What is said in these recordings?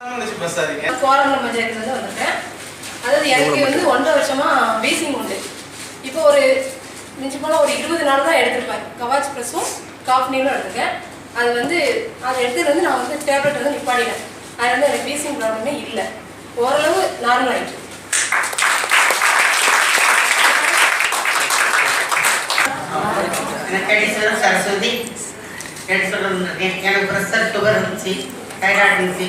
கோரமங்கலம் பஞ்சாயத்துலேருந்து வந்துட்டேன். அதாவது எனக்கு வந்து 1.5 வருஷமா வீசிங் உண்டு. இப்போ ஒரு மிஞ்சி போனால் ஒரு 20 நாள் தான் எடுத்திருப்பேன். கவாச் ப்ளஸும் காஃப் நீலும் எடுத்துருக்கேன். அது வந்து அதை எடுத்துகிட்டு வந்து நான் வந்து டேப்லெட் வந்து நிப்பாடினேன். அது வந்து எனக்கு வீசிங் ப்ராப்ளமே இல்லை, ஓரளவு நார்மல் ஆகிடுச்சு. சரஸ்வதி எனக்கு ப்ரெஷர் சுகர் இருந்துச்சு, தைராய்டு இருந்துச்சு.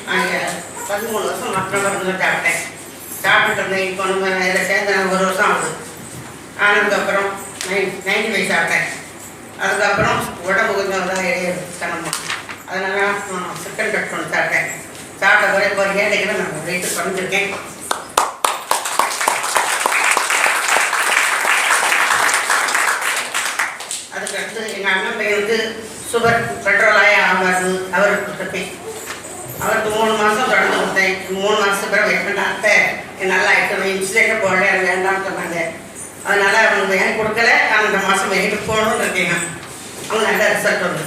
நாங்கள் 13 வருஷம் மற்ற மருந்து சாப்பிட்டேன். சாப்பிட்டு இருந்தேன். இப்போ நம்ம இதில் சேர்ந்து 1 வருஷம் ஆகுது. ஆனதுக்கப்புறம் 95 சாப்பிட்டேன். அதுக்கப்புறம் உடம்பு கொஞ்சம் இதாக சிரமம், அதனால சிக்கன் கட் பண்ணி சாப்பிட்டேன். சாப்பிட்ட பிறகு இப்போ 7 கிலோ நான் வெயிட்டு குறைஞ்சிருக்கேன். அதுக்கடுத்து எங்கள் அண்ணன் பையனுக்கு சுகர் பெட்ரோலாக ஆகாது, அவருக்கு கொடுத்துருக்கேன். அவருக்கு 3 மாதம் தொடர்ந்து கொடுத்தேன். 3 மாதத்துக்கு பிறகு வெயிட் பண்ண அத்தை நல்லா ஆகிட்டு இன்சுலேட்டர் போடல, வேண்டாம்னு சொன்னாங்க. அதனால் அவங்க ஏன் கொடுக்கல, அந்த மாதம் வெயிட்டு போகணும்னு இருக்கேங்க. அவங்க நல்ல ரிசல்ட் வந்து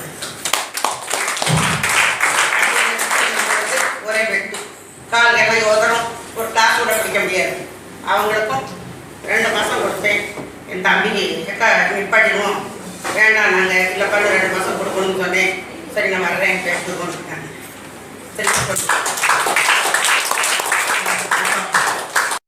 ஒரே வெட்டு கால் எல்லாம் யோதரம் ஒரு கிளாஸ் கூட பிடிக்க முடியாது. அவங்களுக்கும் 2 மாதம் கொடுத்தேன். என் தம்பிக்கு எக்கா நிப்பாட்டிடுவோம், வேண்டாம் நாங்கள் இல்லை பண்ணு 2 மாதம் கொடுக்கணும்னு சொன்னேன். சரி நான் வர்றேன் பேசிட்டு கொண்டு சரி.